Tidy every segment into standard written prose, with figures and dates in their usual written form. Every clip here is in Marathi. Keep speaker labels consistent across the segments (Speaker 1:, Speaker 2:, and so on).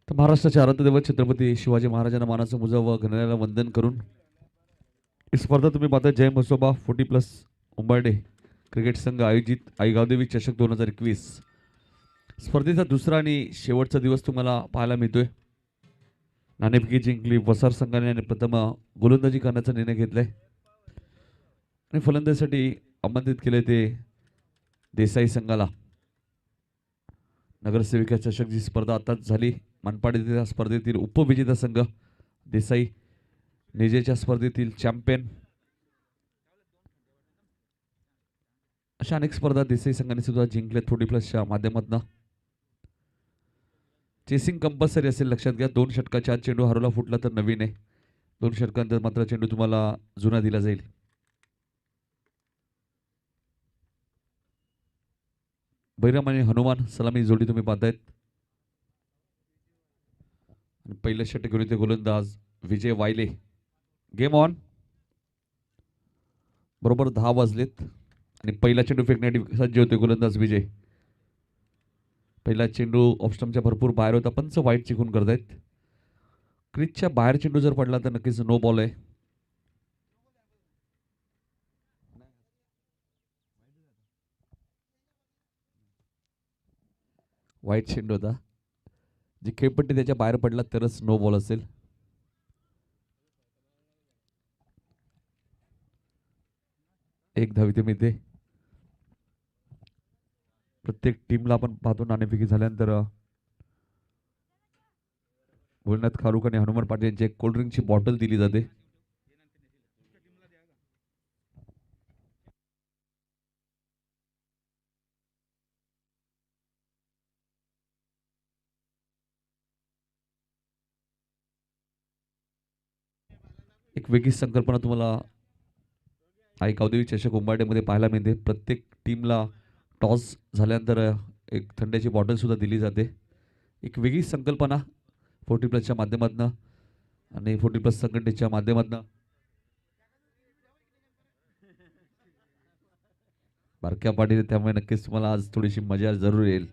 Speaker 1: तर महाराष्ट्राचे आराध्यदैवत छत्रपती शिवाजी महाराजांना मानाचं मुजव व घराण्याला वंदन करून ही स्पर्धा तुम्ही पाहता जय मसोबा 40+ उंबर्डे क्रिकेट संघ आयोजित आई गावदेवी चषक 2021 स्पर्धेचा दुसरा आणि शेवटचा दिवस तुम्हाला पाहायला मिळतोय. नाणेफेकी जिंकली. वसार संघाने प्रथम गोलंदाजी करण्याचा निर्णय घेतलाय आणि फलंदाजीसाठी आमंत्रित केले ते देसाई संघाला. नगरसेविका चषक जी स्पर्धा आताच झाली मनपाड येथील स्पर्धेतील उपविजेता संघ देसाई, निजेच्या स्पर्धेतील चॅम्पियन, अशा अनेक स्पर्धा देसाई संघाने सुद्धा जिंकल्या 40+च्या माध्यमातून. चेसिंग कंपल्सरी असेल, लक्षात घ्या. 2 षटकाच्या आत चेंडू हरवला फुटला तर नवीन आहे. 2 षटकांतर मात्र चेंडू तुम्हाला जुना दिला जाईल. बैरम आणि हनुमान सलामी जोडी तुम्ही पाहतायत. पहिलं षटक घेऊन ते गोलंदाज विजय वायले. Game on. बरोबर 10 वाजलेत आणि पहिला चेंडू फेकण्यासाठी सज्ज होते गोलंदाज विजय. पहिला चेंडू ऑफस्टम्पच्या भरपूर बाहेर होता. पंच वाईट चिकून करतायत. क्रीजच्या बाहेर चेंडू जर पडला तर नक्कीच नो बॉल आहे. वाईट चेंडू होता. जी खेळपट्टी त्याच्या बाहेर पडला तरच नो बॉल असेल. एक धाव इथे मिळते. प्रत्येक टीमला आपण पाहतो नाणेफेकी झाल्यानंतर भोलनाथ खारुक आणि हनुमान पाटील यांची एक कोल्ड्रिंकची बॉटल दिली जाते. एक वेगळी संकल्पना तुम्हाला आई गावदेवी चषक उंबाड्यामध्ये पाहायला मिळते. प्रत्येक टीमला टॉस झाल्यानंतर एक थंड्याची बॉटल सुद्धा दिली जाते. एक वेगळी संकल्पना 40+च्या माध्यमातून आणि 40+ संघटनेच्या माध्यमातून. बारक्या पाटील, त्यामुळे नक्कीच तुम्हाला आज थोडीशी मजा जरूर येईल,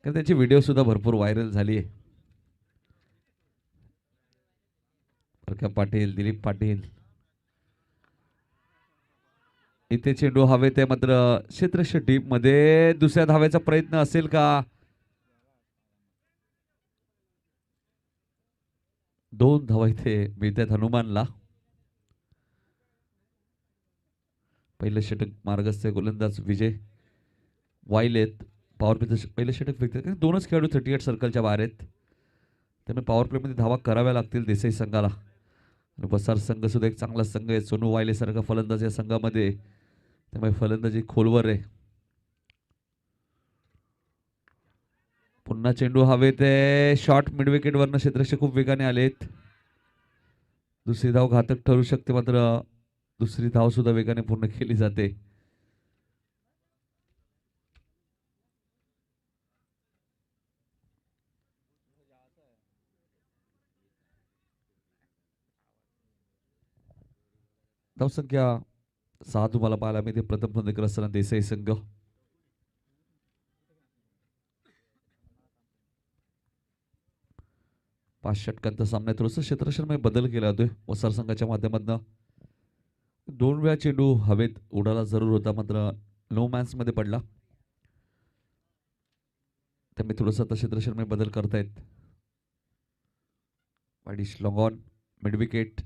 Speaker 1: कारण त्याची व्हिडिओ सुद्धा भरपूर व्हायरल झाली आहे. बारक्या पाटील, दिलीप पाटील. इथे चेंडू हवेत आहे, मात्र क्षेत्ररक्षक डीप मध्ये. दुसऱ्या धावेचा प्रयत्न असेल का? 2 धावा इथे मिळतात हनुमानला. पहिलं षटक मार्गस्थ गोलंदाज विजय वायलेत. पॉवर प्लेचं पहिलं षटक फेकतात. 2च खेळाडू 38 सर्कलच्या बाहेर आहेत, त्यामुळे पॉवर प्लेमध्ये धावा कराव्या लागतील देसाई संघाला. आणि वसार संघ सुद्धा एक चांगला संघ आहे. सोनू वायले सारखा फलंदाज या संघामध्ये, त्यामुळे फलंदाजी खोलवर आहे. पुन्हा चेंडू हवेत आहे. शॉर्ट मिड विकेट वरनं क्षेत्ररक्षक खूप वेगाने आलेत. दुसरी धाव घातक ठरू शकते, मात्र दुसरी धाव सुद्धा वेगाने पूर्ण केली जाते. धावसंख्या 6 तुम्हाला पाहायला मिळते. प्रथम फलंदाजी असताना देसाई संघ. 5 षटकांचा सामना. थोडंसं क्षेत्ररक्षणामध्ये बदल केला जातोय वसार संघाच्या माध्यमातून. 2 वेळा चेंडू हवेत उडाला जरूर होता, मात्र नो मॅन्स मध्ये पडला. त्यामुळे थोडंसं आता क्षेत्ररक्षणामध्ये बदल करतायत. Widish long on mid wicket.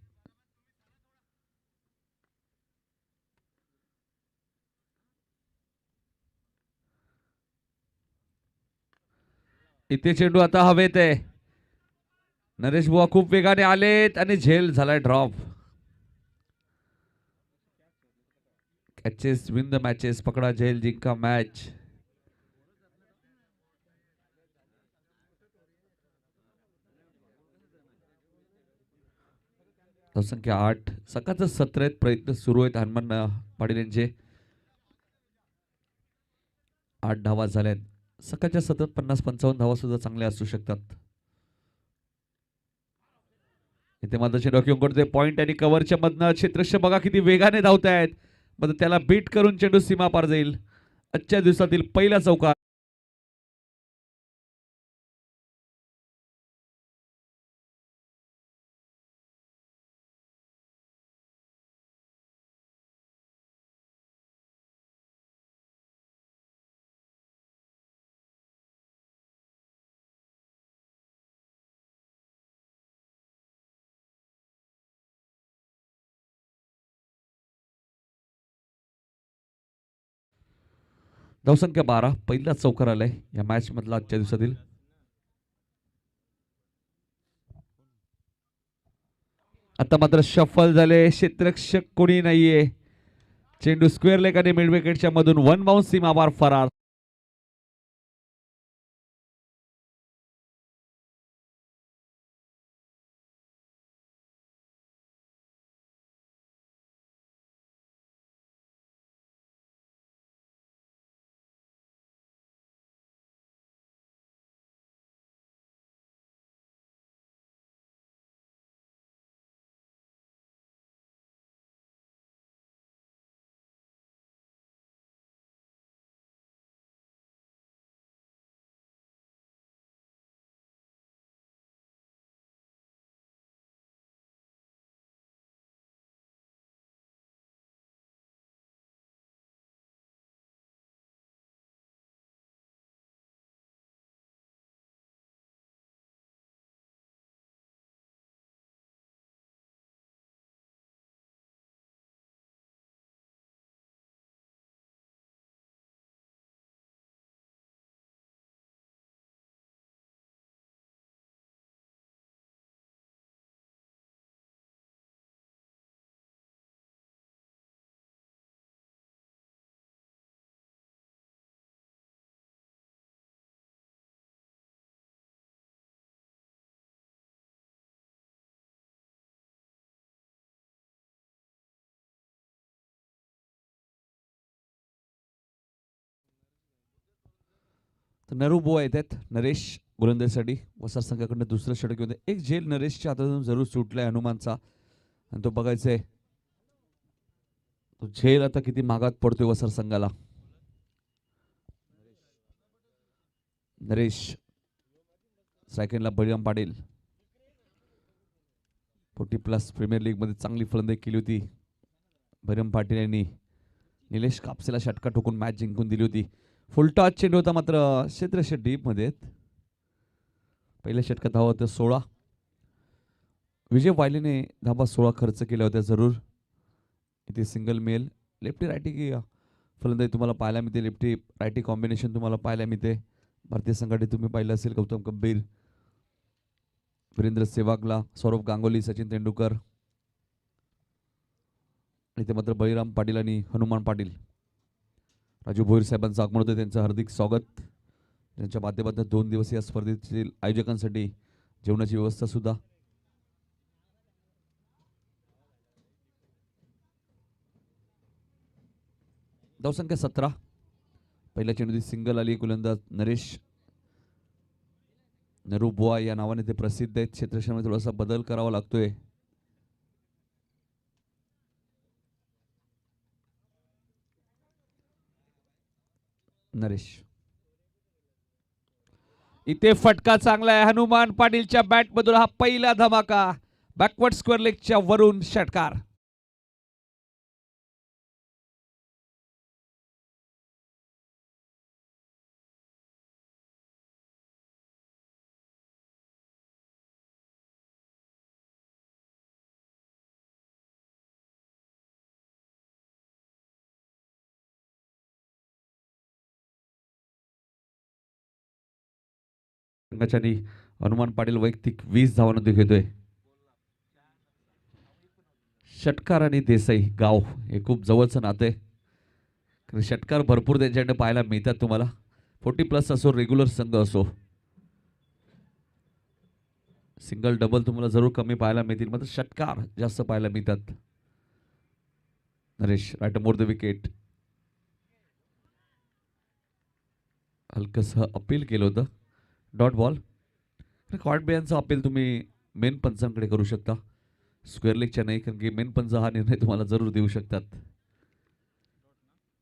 Speaker 1: इथे चेंडू आता हवेत आहे. नरेश बुवा खूप वेगाने आलेत आणि झेल झालाय drop. Catches win the matches. पकडा झेल, जिंका मॅच. धावसंख्या 8. सकाळचं सत्र आहेत. प्रयत्न सुरू आहेत हनुमान पाटील यांचे. 8 धावा झाल्यात. सकाळच्या सतत 50-55 धावा सुद्धा चांगल्या असू शकतात. इथे मात्र चेंडू करते पॉइंट आणि कव्हरच्या मधनं क्षेत्ररक्षक बघा किती वेगाने धावतायत, मात्र त्याला बीट करून चेंडू सीमा पार जाईल. आजच्या दिवसातील पहिला चौकार. धावसंख्या 12 पहिला चौकार आलाय या मॅच मधला आजच्या दिवसातील. आता मात्र शफल झाले, क्षेत्ररक्षक कोणी नाहीये. चेंडू स्क्वेअर लेग आणि मिड विकेटच्या मधून वन बाउन्स सीमापार फरार. नरू येतात. नरेश गोलंदाजीसाठी वसार संघाकडनं दुसरं षटक घेऊन एक झेल नरेशच्या हातातून जरूर सुटलाय हनुमानचा आणि तो बघायचंय तो झेल आता किती महागात पडतोय वसार संघाला. नरेश सेकंडला बळीराम पाटील 40+ प्रीमियर लीग मध्ये चांगली फलंदाजी केली होती. बळीराम पाटील यांनी निलेश कापसेला षटका ठोकून मॅच जिंकून दिली होती. फुलटॉस चेंडू होता मात्र क्षेत्ररक्षक डीप मध्ये. पहिल्या षटकात धावा होत्या 16. विजय वायलेने धाबा 16 खर्च केल्या होत्या जरूर. इथे सिंगल मेल लेफ्टी रायटी फलंदाजी तुम्हाला पाहायला मिळते. लेफ्टी रायटी कॉम्बिनेशन तुम्हाला पाहायला मिळते. भारतीय संघाने तुम्ही पाहिलं असेल गौतम गंभीर, वीरेंद्र सेवागला, सौरभ गांगुली, सचिन तेंडुलकर. इथे मात्र बळीराम पाटील आणि हनुमान पाटील. राजू भोईर साहेबांचं आगमन होतं, त्यांचं हार्दिक स्वागत. त्यांच्या माध्यमातून 2 दिवसीय स्पर्धेतील आयोजकांसाठी जेवणाची व्यवस्था सुद्धा. धावसंख्या 17. पहिल्या चेंडूची सिंगल आली. गोलंदाज नरेश नरू बुवा या नावाने ते प्रसिद्ध आहेत. क्षेत्ररक्षणामध्ये थोडासा बदल करावा लागतोय. नरेश इथे फटका चांगला आहे. हनुमान पाटीलच्या बॅट मधून हा पहिला धमाका. बॅकवर्ड स्क्वेअर लेगच्या वरून षटकार. संघाच्यानी हनुमान पाटील वैयक्तिक 20 धावांमध्ये घेतोय. षटकार आणि देसाई गाव हे खूप जवळचं नातं आहे. षटकार भरपूर त्यांच्याकडे पाहायला मिळतात तुम्हाला. 40+ असो, रेग्युलर संघ असो, सिंगल डबल तुम्हाला जरूर कमी पाहायला मिळतील, मात्र षटकार जास्त पाहायला मिळतात. Naresh right more the wicket. हलकस अपील केलं होतं. Dot ball. कॉर्ड बियांचा अपील तुम्ही मेन पंचांकडे करू शकता, स्क्वेअर लेगच्या नाही, कारण की मेन पंच हा निर्णय तुम्हाला जरूर देऊ शकतात.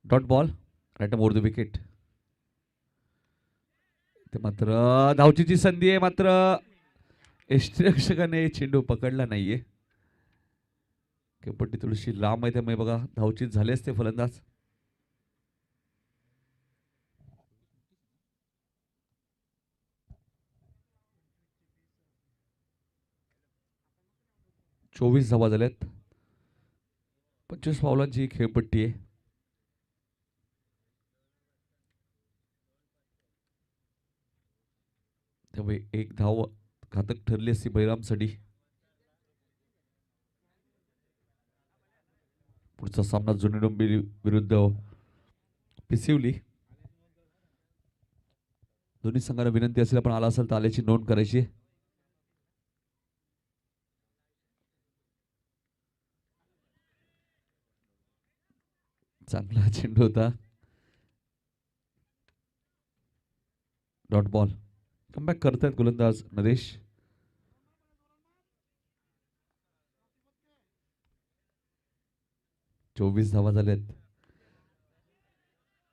Speaker 1: Dot ball right more the wicket. ते मात्र धावचीची संधी आहे, मात्र यष्टीरक्षकाने चेंडू पकडला नाहीये. पट्टी थोडीशी लांब आहे, त्यामुळे बघा धावचीत झाले असते फलंदाज. चोवीस धावा झाल्यात. 25 पावलांची खेळपट्टी आहे. त्यामुळे एक धाव घातक ठरली असती बळीरामसाठी. पुढचा सामना जुनी डोंबिवली विरुद्ध पिसिवली. दोन्ही संघांना विनंती असेल आपण आला असेल तर आल्याची नोंद करायची. चांगला चेंडू होता. Dot ball. कमबॅक करतायत गोलंदाज नरेश. चोवीस धावा झाल्यात.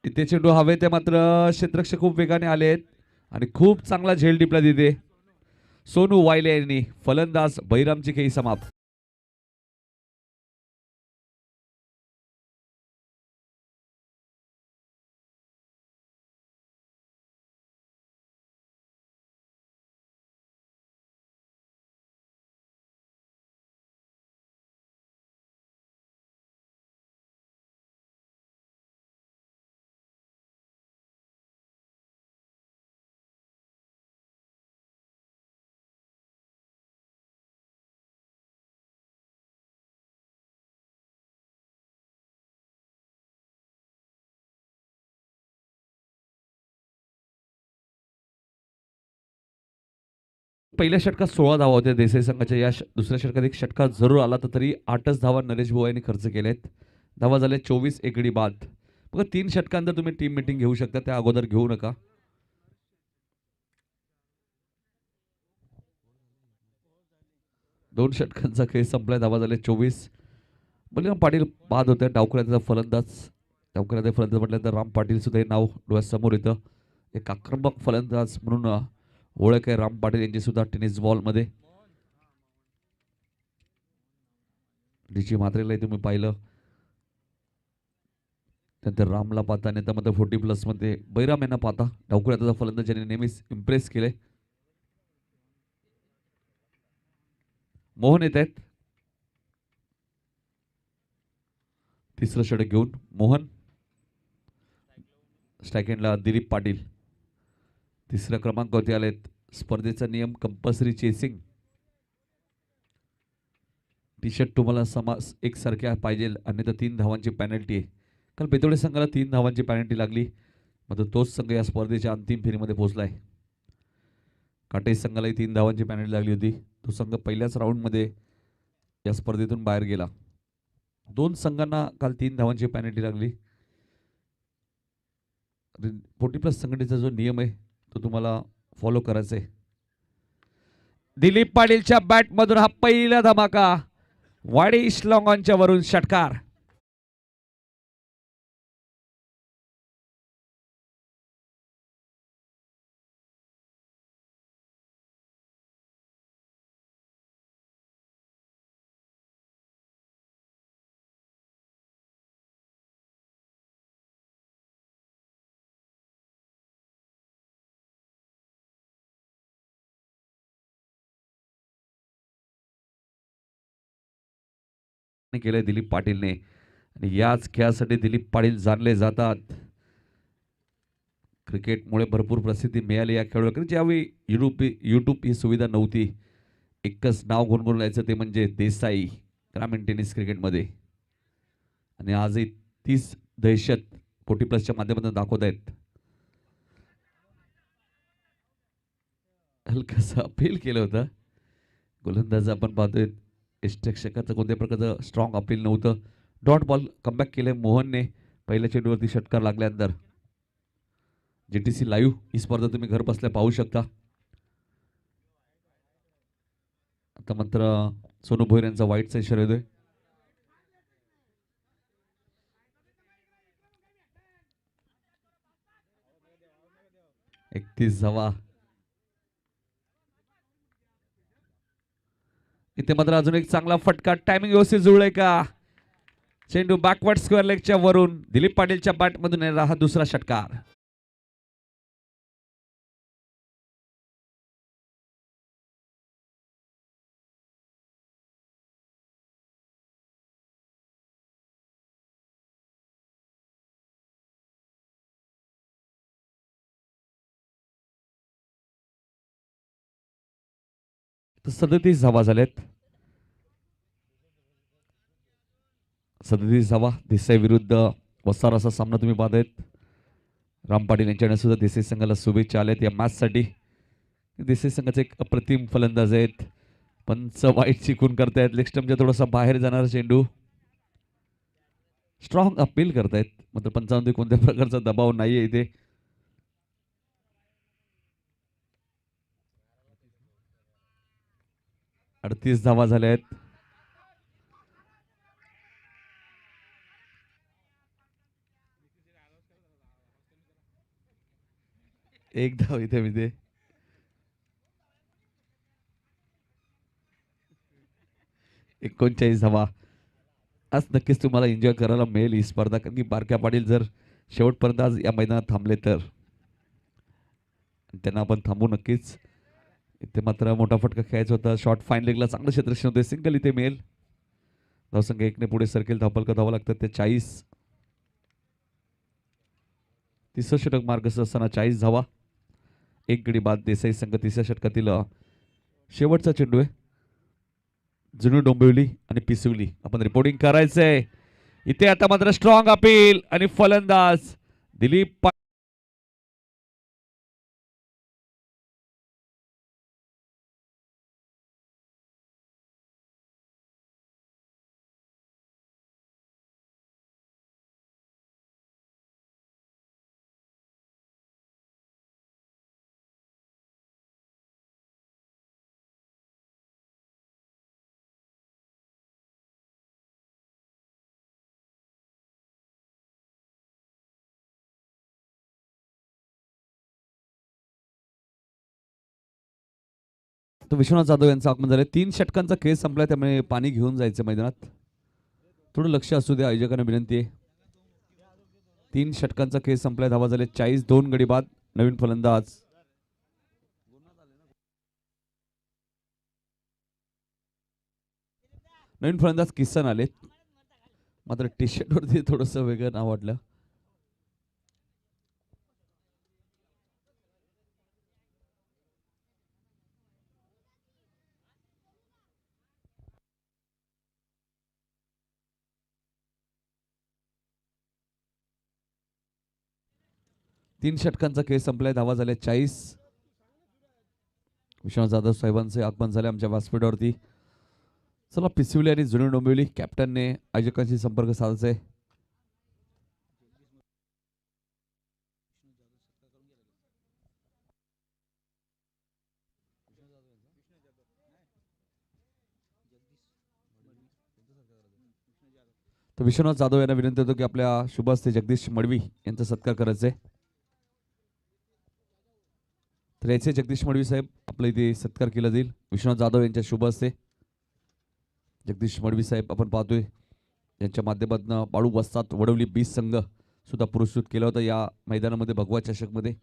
Speaker 1: इथे चेंडू हवेत आहे मात्र क्षेत्ररक्षक खूप वेगाने आलेत आणि खूप चांगला झेल टिपला तिथे. सोनू वायले यांनी फलंदाज बहिरामची खेळी समाप्त. पहिल्या षटकात 16 धावा होत्या देसाई संघाच्या. या दुसऱ्या षटकात एक षटकात जरूर आला तर तरी 8च धावा नरेश भाऊ यांनी खर्च केल्यात. धावा झाल्या 24 एकडी बाद. बघा 3 षटकांतर तुम्ही टीम मीटिंग घेऊ शकता, त्या अगोदर घेऊ नका. दोन षटकांचा खेळ संपलाय. धावा झाले 24. बलिराम पाटील बाद होते. डावखुऱ्याचा फलंदाज. डावखुऱ्याचा फलंदाज म्हटल्यानंतर राम पाटील सुद्धा हे नाव डोळ्यासमोर येतं. एक आक्रमक फलंदाज म्हणून ओळख आहे राम पाटील यांची सुद्धा टेनिस बॉल मध्ये. डीची मात्रेलाही तुम्ही पाहिलं. त्यानंतर रामला पाहता आणि त्यामध्ये 40+ मध्ये बैराम यांना पाहता. डावखुऱ्याचा फलंदाज ज्यांनी नेहमीच इम्प्रेस केले. मोहन येत आहेत तिसरं षटक घेऊन. मोहन. स्ट्राईक एंडला दिलीप पाटील तिसऱ्या क्रमांकावरती आलेत. स्पर्धेचा नियम कंपल्सरी चेसिंग. टी शर्ट तुम्हाला एकसारख्या पाहिजे अन्यथा 3 धावांची पॅनल्टी आहे. काल बेतोडे संघाला 3 धावांची पॅनल्टी लागली मात्र तोच संघ या स्पर्धेच्या अंतिम फेरीमध्ये पोहोचलाय. काटे संघालाही 3 धावांची पॅनल्टी लागली होती. तो संघ पहिल्याच राऊंडमध्ये या स्पर्धेतून बाहेर गेला. 2 संघांना काल 3 धावांची पॅनल्टी लागली. 40+ संघटनेचा जो नियम आहे तो तुम्हाला फॉलो करायचा आहे. दिलीप पाटीलच्या बॅट मधून हा पहिला धमाका. वाडी श्लॉंगॉनच्या वरून षटकार. केलंय दिलीप पाटीलने आणि याच खेळासाठी दिलीप पाटील जाणले जातात. क्रिकेटमुळे भरपूर प्रसिद्धी मिळाली या खेळाडूला. ज्यावेळी युट्यूब ही सुविधा नव्हती, एकच नाव गुणगुणून यायचं ते म्हणजे देसाई ग्रामीण टेनिस क्रिकेटमध्ये. आणि आजही तीच दहशत 40+च्या माध्यमातून दाखवत आहेत. हलकसं अपील केलं होतं गोलंदाज आपण पाहतोय. यष्टरक्षकाचं कोणत्या प्रकारचं स्ट्रॉंग अपील नव्हतं. डॉट बॉल कमबॅक केले मोहनने पहिल्या चेंडूवरती षटकार लागल्यानंतर. जीटीसी लाईव्ह ही स्पर्धा तुम्ही घर बसल्या पाहू शकता. आता मात्र सोनू भोईर यांचा वाईटचा इशारा येतोय. एकतीस धावा. इथे मात्र अजून एक चांगला फटका. टायमिंग व्यवस्थित जुळलंय का? चेंडू बॅकवर्ड स्क्वेअर लेगच्या वरून दिलीप पाटीलच्या बॅटमधून येणारा हा दुसरा षटकार. तर 37 धावा झाल्यात. 37 धावा. देसाई विरुद्ध वसार असा सामना तुम्ही पाहतायत. राम पाटील यांच्याकडे सुद्धा देसाई संघाला शुभेच्छा आल्यात या मॅचसाठी. देसाई संघाचे एक अप्रतिम फलंदाज आहेत. पंच वाईट शिकून करतायत. लेग स्टंपच्या थोडासा बाहेर जाणारा चेंडू. स्ट्रॉंग अपील करतायत. मात्र पंचामध्ये कोणत्या प्रकारचा दबाव नाहीये इथे. अडतीस धावा झाल्या आहेत. एक धाव इथे मिळते. एकोणचाळीस धावा. आज नक्कीच तुम्हाला एन्जॉय करायला मिळेल ही स्पर्धा, कारण की बारक्या पाटील जर शेवटपर्यंत आज या मैदानात थांबले तर त्यांना आपण थांबू नक्कीच. इथे मात्र मोठा फटका खेळायचा होता. शॉर्ट फाईन लेगला चांगलं क्षेत्ररक्षण होते. सिंगल इथे मिळेल. धावसंख्या एकने पुढे सरकेल. धावफलक धावा लागतात ते 40. तिसरं षटक मार्गस्थ असताना 40 धावा. एक गडी बाद. देसाई संघ तिसऱ्या षटकातील शेवटचा चेंडू आहे. जुनू डोंबिवली आणि पिसवली आपण रिपोर्टिंग करायचंय. इथे आता मात्र स्ट्रॉंग अपील आणि फलंदाज दिलीप तो विश्वनाथ जाधव यांचं आगमन झालं. 3 षटकांचा खेळ संपला, त्यामुळे पाणी घेऊन जायचं मैदानात. थोडं लक्ष असू द्या, आयोजकांना विनंती आहे. 3 षटकांचा खेळ संपलाय. धावा झाले 40. 2 गडी बाद. नवीन फलंदाज किसन आलेत. मात्र टी शर्ट वरती थोडंसं वेगळं नाव वाटलं. तीन षटकांचा खेळ संपलाय. धावा झाल्या 40. विश्वनाथ जाधव साहेबांचे आगमन झाले आमच्या व्यासपीठावरती. चला, पिसिवली आणि जुनी डोंबिवली कॅप्टनने आयोजकांशी संपर्क साधायचा आहे. तर विश्वनाथ जाधव यांना विनंती होतो की आपल्या शुभ हस्ते जगदीश मडवी यांचा सत्कार करायचा आहे. तर याचे जगदीश मडवी साहेब आपल्या इथे सत्कार केला जाईल विश्वनाथ जाधव यांच्या शुभ हस्ते. जगदीश मडवी साहेब आपण पाहतोय यांच्या माध्यमातून बाळू वस्ताद वडवली 20 संघ सुद्धा पुरस्कृत केला होता या मैदानामध्ये भगवा चषकमध्ये.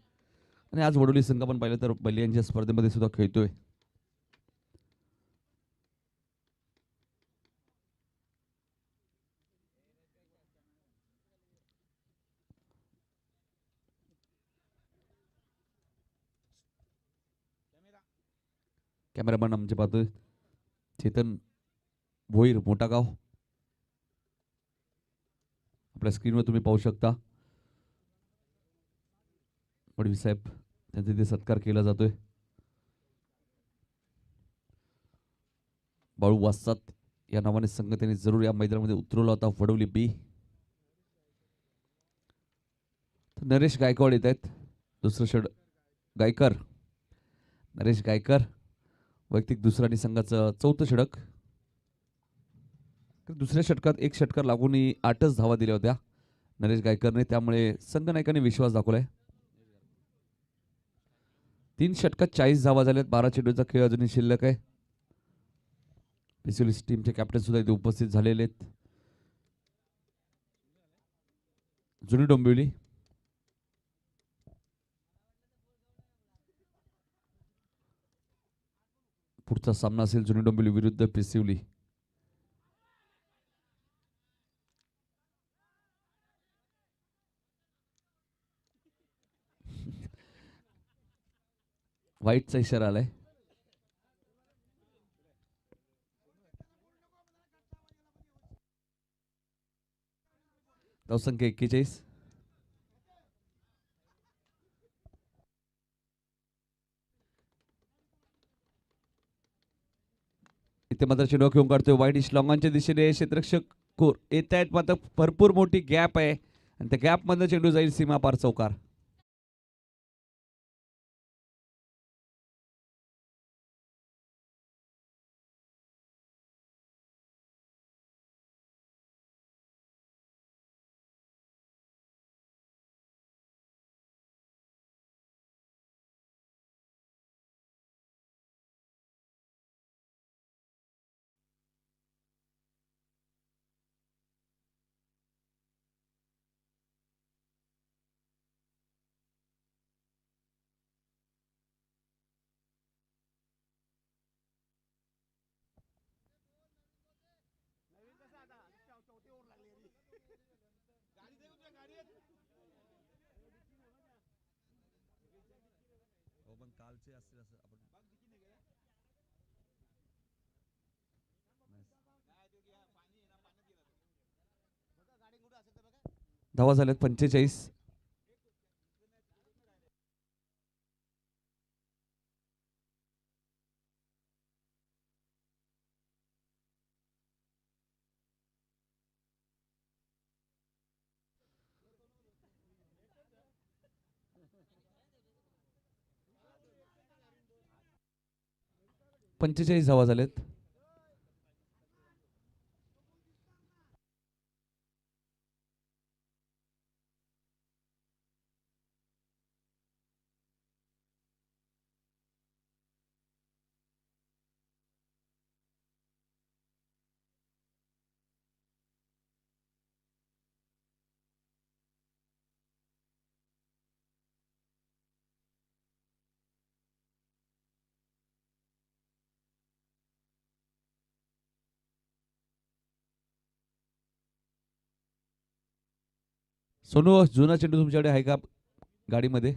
Speaker 1: आणि आज वडवली संघ आपण पाहिलं तर बलियांच्या स्पर्धेमध्ये सुद्धा खेळतोय. कॅमेरामॅन आमचे पाहतोय चेतन भोईर मोठा गाव. आपल्या स्क्रीनवर तुम्ही पाहू शकता मडवी साहेब त्यांचा इथे सत्कार केला जातोय. बाळू वासात या नावाने संघ त्यांनी जरूर या मैदानामध्ये उतरवला होता. वडवली बी. नरेश गायकवाड येत आहेत. दुसरं षड गायकर नरेश गायकर वैयक्तिक दुसरा आणि संघाचं 4थं षटक. दुसऱ्या षटकात एक षटकार लागूनही 8च धावा दिल्या होत्या नरेश गायकरने, त्यामुळे संघ नायकाने विश्वास दाखवलाय. 3 षटकात 40 धावा झाल्यात. 12 चेंडूचा खेळ अजूनही शिल्लक आहे. पिसोली टीमचे कॅप्टन सुद्धा इथे उपस्थित झालेले आहेत. जुनी डोंबिवली पुढचा सामना असेल जुनी डोंबिवली विरुद्ध पिसिवली. वाईटचा इशारा आलाय. धावसंख्या 41. इथे मात्र चेंडू घेऊन काढतोय वाईट इश लॉंगांच्या दिशेने क्षेत्ररक्षक कोर येत आहेत मात्र भरपूर मोठी गॅप आहे आणि त्या गॅप मधनं चेंडू जाईल सीमा पार चौकार. धावा झाल्यात 45. धावा झाल्यात. सोनू जुना चेंडू तुमच्याकडे आहे का गाडीमध्ये?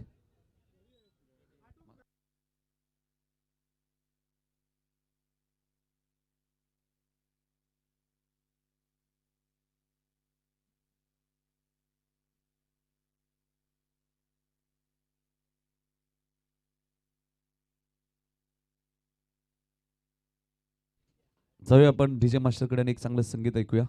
Speaker 1: जाऊया आपण डीजे मास्टरकडे आणि एक चांगलं संगीत ऐकूया.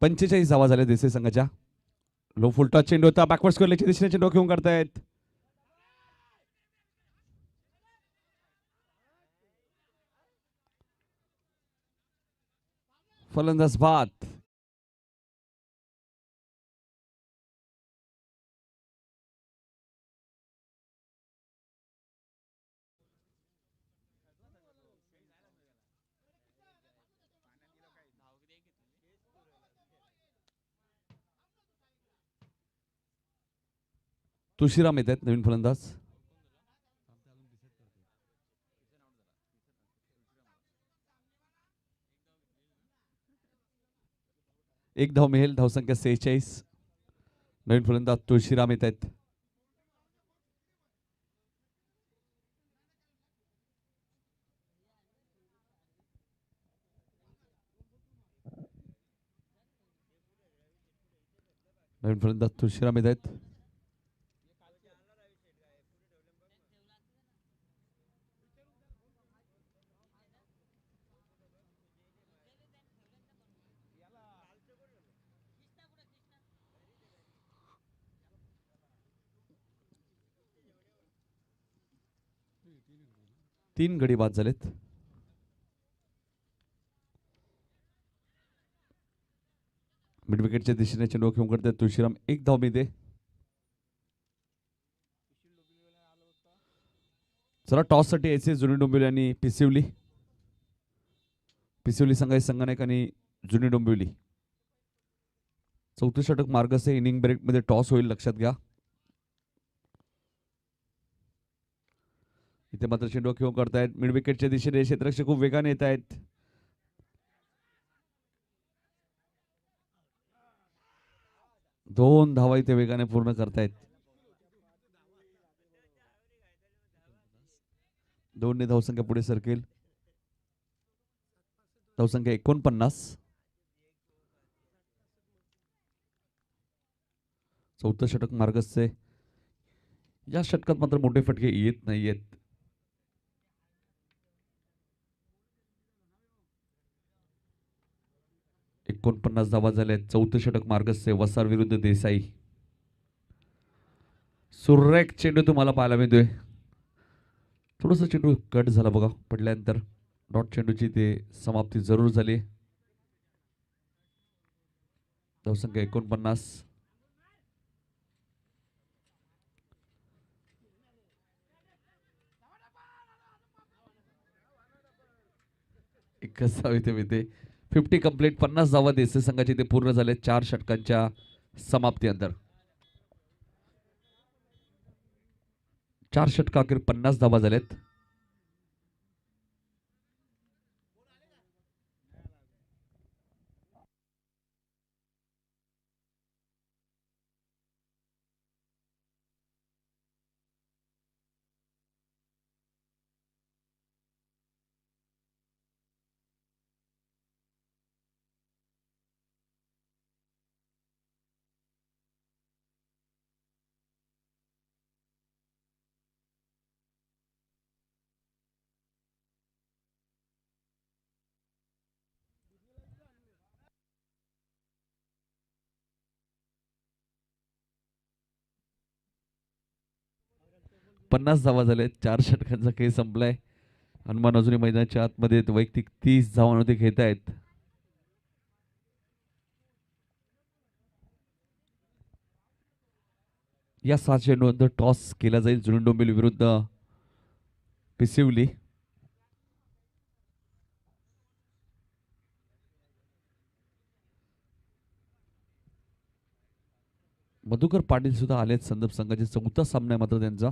Speaker 1: पंचेचाळीस धावा झाल्या देसाई संघाच्या. लो फुलटॉस चेंडू होता बॅकवर्ड स्क्वेअरच्या दिशेने चेंडू घेऊन काढतायत. फलंदाज बाद. तुळशीराम येत आहेत नवीन फलंदाज. एक धाव मिळेल. धावसंख्या 46. नवीन फलंदाज तुळशीराम येत आहेत. नवीन फलंदाज तुळशीराम येत आहेत. तीन गडी बाद झालेत. मिड विकेटच्या दिशेने चेंडू घेऊन करते तुळशीराम. एक धाव मिळते. चला टॉस साठी यायचे जुनी डोंबिवली आणि पिसिवली. पिसिवली संघाचे संगणक आणि जुनी डोंबिवली. 34 षटक मार्गसे. इनिंग ब्रेक मध्ये टॉस होईल, लक्षात घ्या. इथे मात्र चेंडू घेऊन करतायत. मिड विकेटच्या दिशेने क्षेत्ररक्षक खूप वेगाने येत आहेत. दोन धावा इथे वेगाने पूर्ण करतायत. दोनने धावसंख्या पुढे सरकेल. धावसंख्या 49. 34 षटक मार्गसचे. या षटकात मात्र मोठे फटके येत नाहीयेत. एकोणपन्नास धावा झाल्या. 34 षटक मार्गसचे. वसार विरुद्ध देसाई. सुरेख चेंडू तुम्हाला पाहायला मिळतोय. थोडस चेंडू कट झाला बघा पडल्यानंतर. डॉट चेंडूची ते समाप्ती जरूर झाली. धावसंख्या 49. एकच धाव इथे मिळते. 50 कंप्लीट. 50 धावा देसाई संघाचे ते पूर्ण झाले 4 षटकांच्या समाप्ती अंतर. 4 षटका अखेर 50 धावा झाल्यात. पन्नास धावा झाल्यात. 4 षटकांचा खेळ संपलाय. हनुमान अजूनही मैदानाच्या आतमध्ये वैयक्तिक 30 धावांमध्ये घेत आहेत. या 7 चेंडूनंतर टॉस केला जाईल जुनी डोंबिवली विरुद्ध पिसिवली. मधुकर पाटील सुद्धा आलेत. संदर्भ संघाचे 4था सामना आहे मात्र त्यांचा.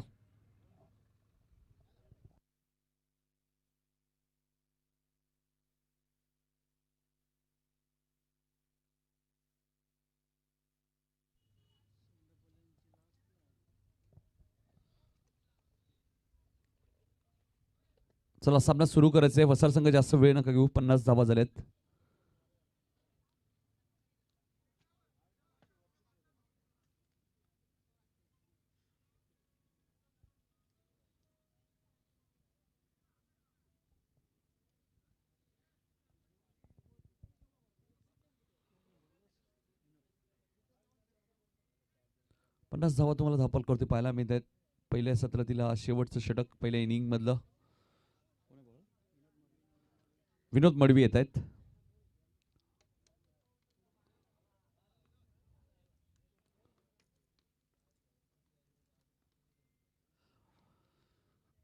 Speaker 1: चला सामना सुरू करायचा आहे. वसार संघ जास्त वेळ नका घेऊ. 50 धावा झाल्यात. पन्नास धावा तुम्हाला धापल करते पाहायला मिळत आहेत. पहिल्या सत्रातील शेवटचं षटक पहिल्या इनिंग मधलं. विनोद मडवी येत आहेत.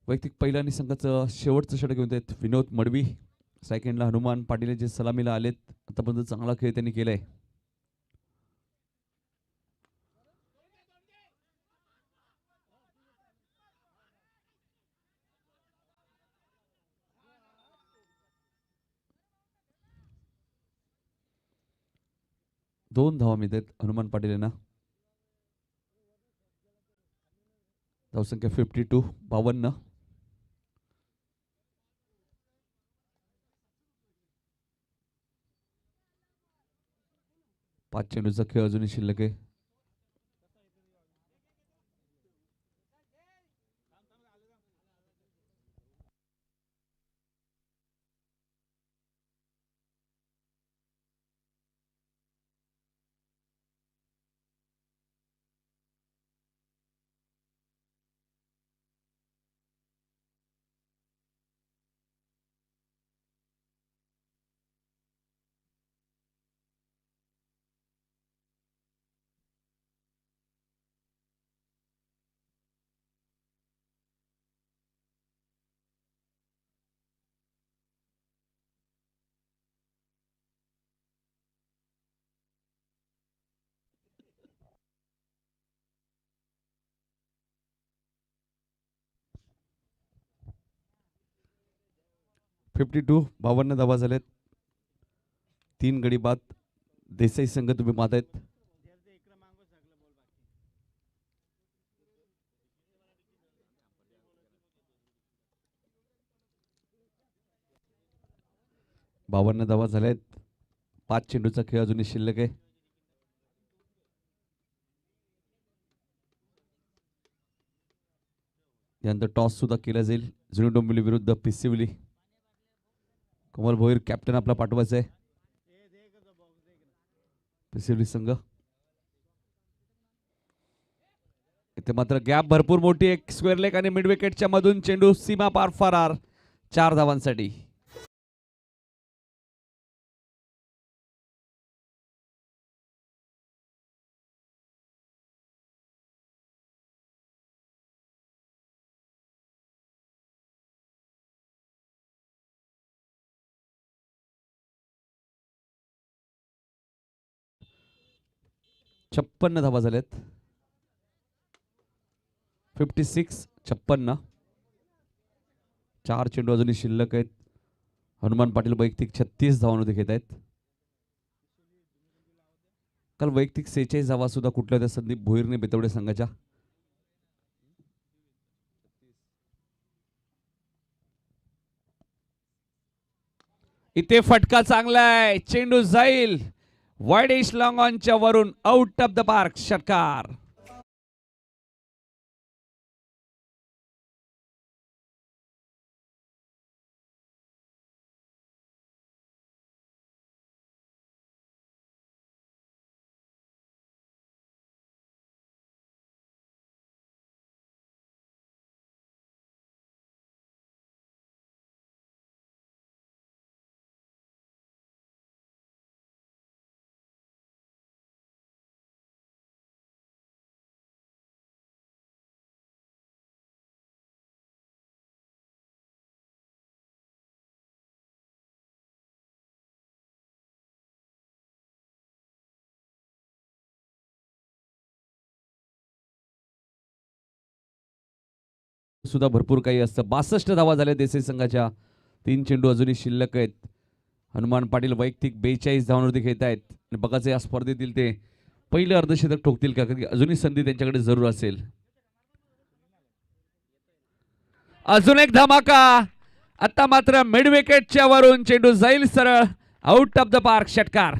Speaker 1: वैयक्तिक पहिल्या आणि संघाचं शेवटचं षटक घेऊन आहेत विनोद मडवी. सेकंडला हनुमान पाटील जे सलामीला आलेत. आतापर्यंत चांगला खेळ त्यांनी केलाय. दोन धावा मिळत हनुमान पाटील यांना. धावसंख्या 52 52. 5 चेंडूचा खेळ अजूनही शिल्लक आहे. फिफ्टी 52 धावा झाल्यात. 3 गडी बाद. देसाई संघ तुम्ही पाहत आहेत. बावन्न धावा झाल्यात. 5 चेंडूचा खेळ अजूनही शिल्लक आहे. यानंतर टॉस सुद्धा केला जाईल. जुनी डोंबिवली विरुद्ध पिसिवली. कमल भोईर कॅप्टन आपला पाठवायचा आहे. पिसिवली संघ इथे मात्र गॅप भरपूर मोठी. एक स्क्वेअर लेग आणि मिड विकेटच्या मधून चेंडू सीमा पार फरार 4 धावांसाठी. छप्पन्न धावा झाल्यात. 56 56. 4 चेंडू अजूनही शिल्लक आहेत. हनुमान पाटील वैयक्तिक 36 धावांमध्ये घेत आहेत. काल वैयक्तिक 46 धावा सुद्धा कुठल्या त्या संदीप भोईरने बेतवडे संघाच्या. इथे फटका चांगला आहे. चेंडू जाईल वाईड इश लॉंग ऑनच्या वरून आउट ऑफ द पार्क. षटकार. सुद्धा भरपूर काही असतं. 62 धावा झाल्या देसाई संघाच्या. 3 चेंडू अजूनही शिल्लक आहेत. हनुमान पाटील वैयक्तिक 42 धावांवरती खेळत आहेत. आणि बघायचं या स्पर्धेतील ते पहिले अर्धशतक ठोकतील का, कारण अजूनही संधी त्यांच्याकडे जरूर असेल. अजून एक धमाका. आता मात्र मिड विकेटच्या वरून चेंडू जाईल सरळ आउट ऑफ द पार्क. षटकार.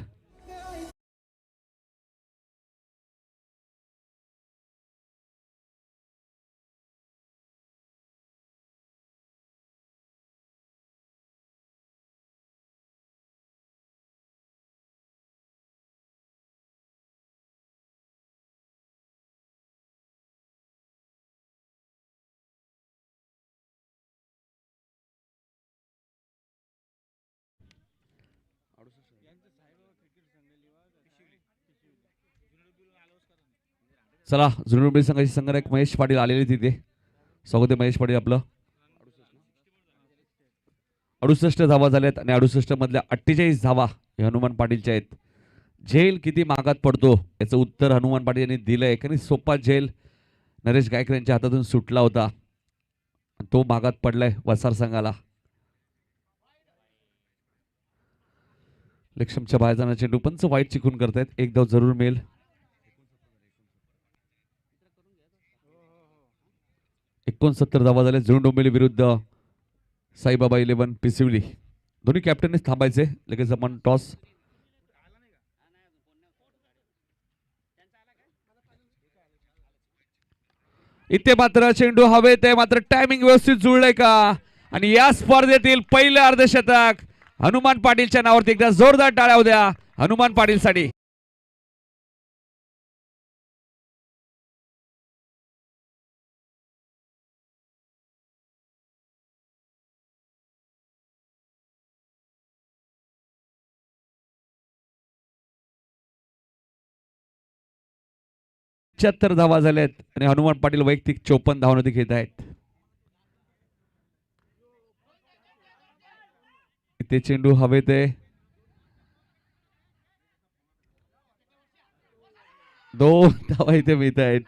Speaker 1: चला जुनी संघाची संघनायक महेश पाटील आलेले तिथे. स्वागत आहे महेश पाटील आपलं. 68 धावा झाल्यात आणि 68 मधल्या 48 धावा हे हनुमान पाटीलच्या आहेत. झेल किती मागात पडतो याचं उत्तर हनुमान पाटील यांनी दिलंय. एखादी सोपा झेल नरेश गायकर यांच्या हातातून सुटला होता, तो मागात पडलाय वसार संघाला. लक्ष्मच्या बाहेर जाणार चेंडू पंच वाईट चिकून करतायत. एक धाव जरूर मिळेल. 69 धावा झाल्या जुळून डोंबिवली विरुद्ध साईबाबा 11 पिसिवली. दोन्ही कॅप्टनने थांबायचे. लगेच आपण टॉस. इथे मात्र चेंडू हवेत आहे, मात्र टायमिंग व्यवस्थित जुळलंय का? आणि या स्पर्धेतील पहिलं अर्धशतक हनुमान पाटीलच्या नावावरती एकदा जोरदार टाळ्या द्या हनुमान पाटीलसाठी. धावा झाल्यात आणि हनुमान पाटील वैयक्तिक 54 धावांवरती घेत आहेत. इथे चेंडू हवेत आहे. 2 धावा इथे मिळत आहेत.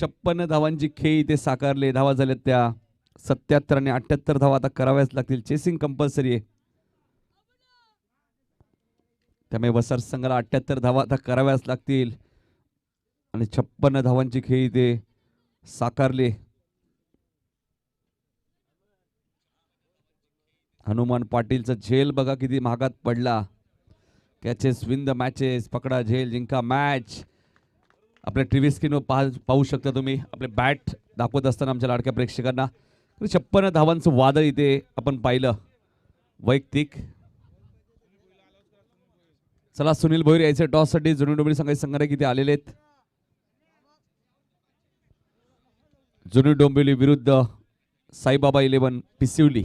Speaker 1: छप्पन्न धावांची खेळी इथे साकारले. धावा झाल्यात त्या 77 आणि 78 धावा आता कराव्याच लागतील. चेसिंग कंपल्सरी आहे. त्यामुळे वसार संघाला 78 धावा आता कराव्याच लागतील आणि 56 धावांची खेळी इथे साकारले. हनुमान पाटीलचा झेल बघा किती महागात पडला. Catches win the matches. पकडा झेल जिंका मॅच. आपल्या टीव्ही स्क्रीनवर पाहू शकता तुम्ही आपले बॅट दाखवत असताना आमच्या लाडक्या प्रेक्षकांना. 56 धावांचं वादळ इथे आपण पाहिलं वैयक्तिक. चला सुनील भोईर यायचे टॉससाठी. जुनी डोंबिवली संघाचे संघाने किती आलेले आहेत. जुनी डोंबिवली विरुद्ध साईबाबा 11 पिसिवली.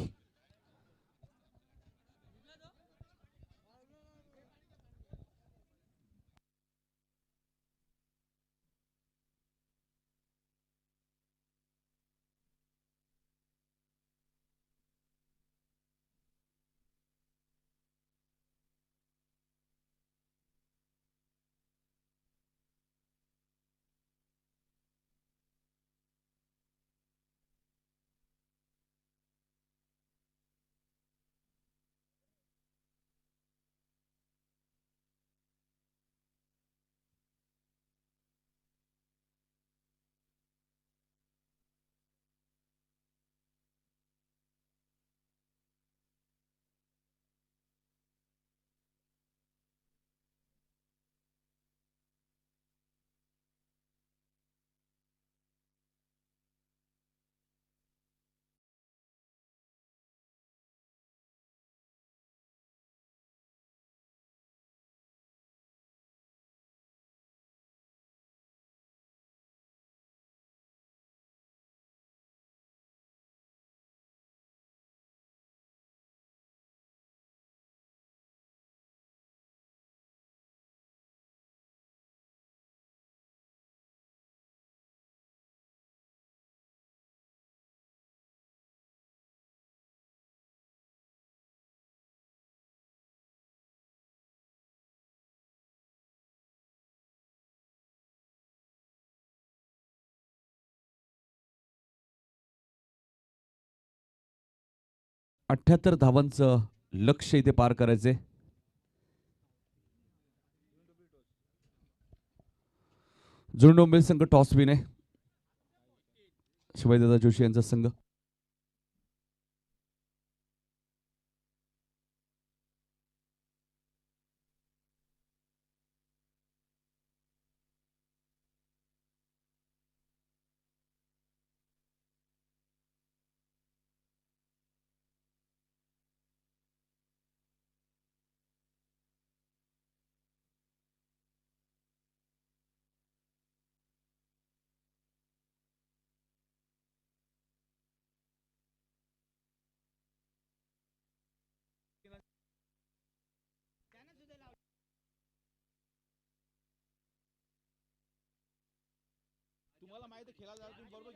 Speaker 1: अठ्ठ्याहत्तर धावांचं लक्ष इथे पार करायचे. जुनी डोंबिवली संघ टॉस विन आहे. शिवाजीदादा जोशी यांचा संघ.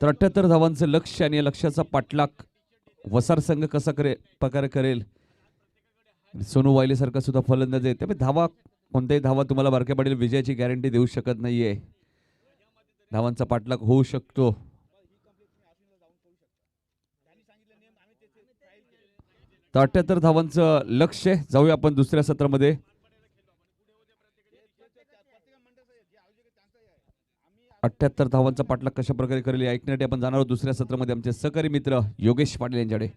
Speaker 1: तर 78 धावांचं लक्ष्य आणि या लक्ष्याचा पाठलाग वसार संघ कसा प्रकारे करेल. सोनू वायले सारखा सुद्धा फलंदाज आहे, त्यामुळे धावा कोणत्याही धावा तुम्हाला बारक्या पाटील विजयाची गॅरंटी देऊ शकत नाहीये. धावांचा पाठलाग होऊ शकतो. तर 78 धावांचं लक्ष्य. जाऊया आपण दुसऱ्या सत्रामध्ये. 78 धावांचा पाठलाग कशा प्रकारे करेल ऐकण्यासाठी आपण जाणार आहोत दुसऱ्या सत्रामध्ये आमचे सहकारी मित्र योगेश पाटील यांच्याकडे.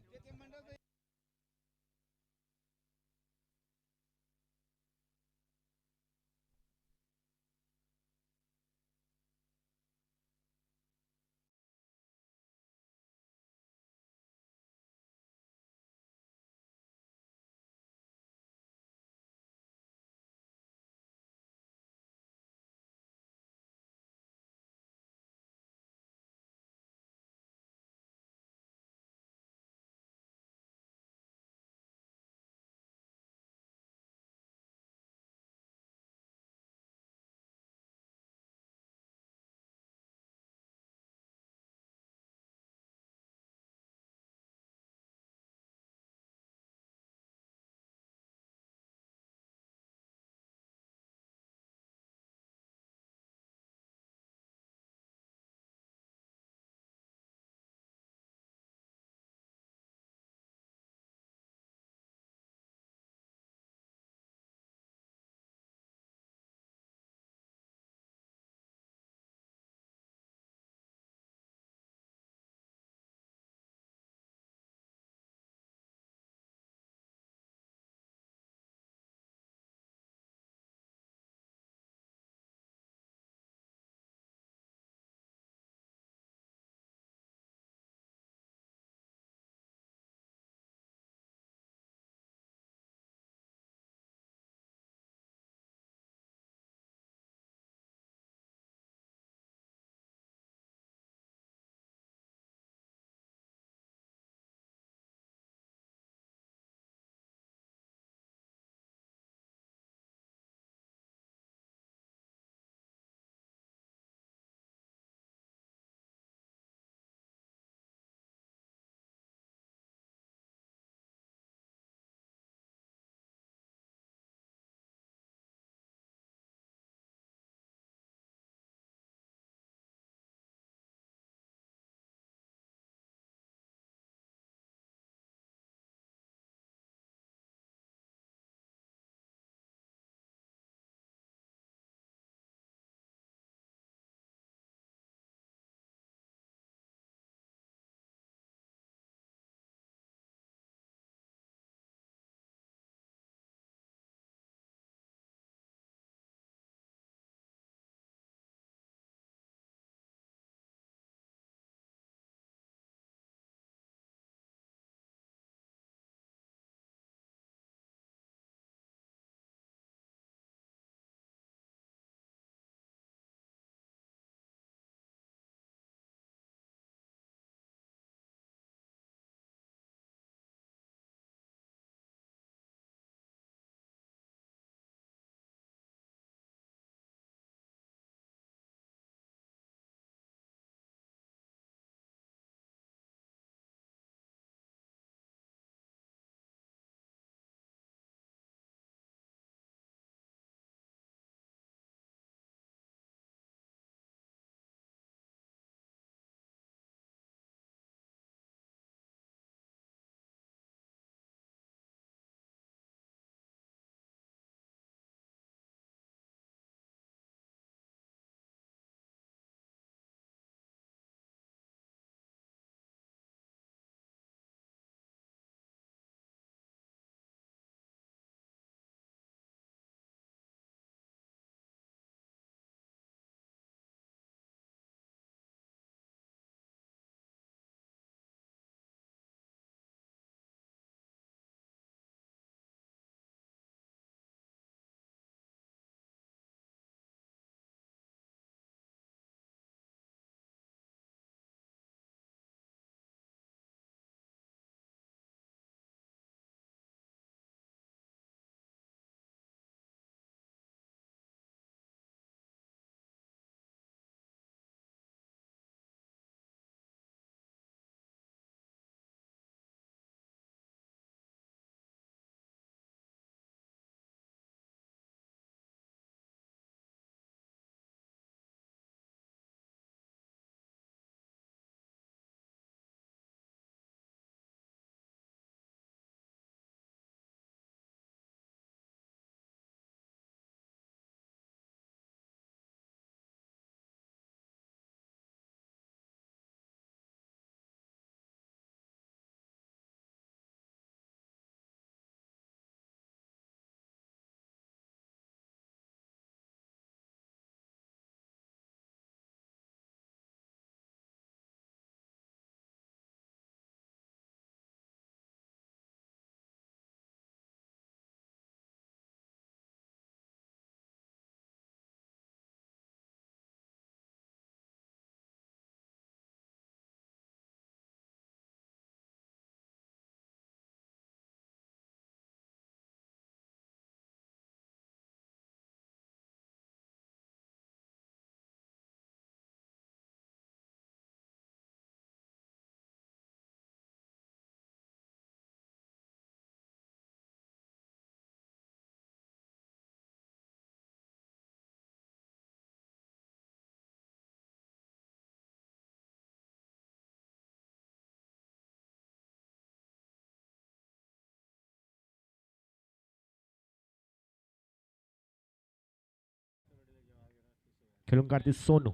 Speaker 2: खेळून काढते सोनू.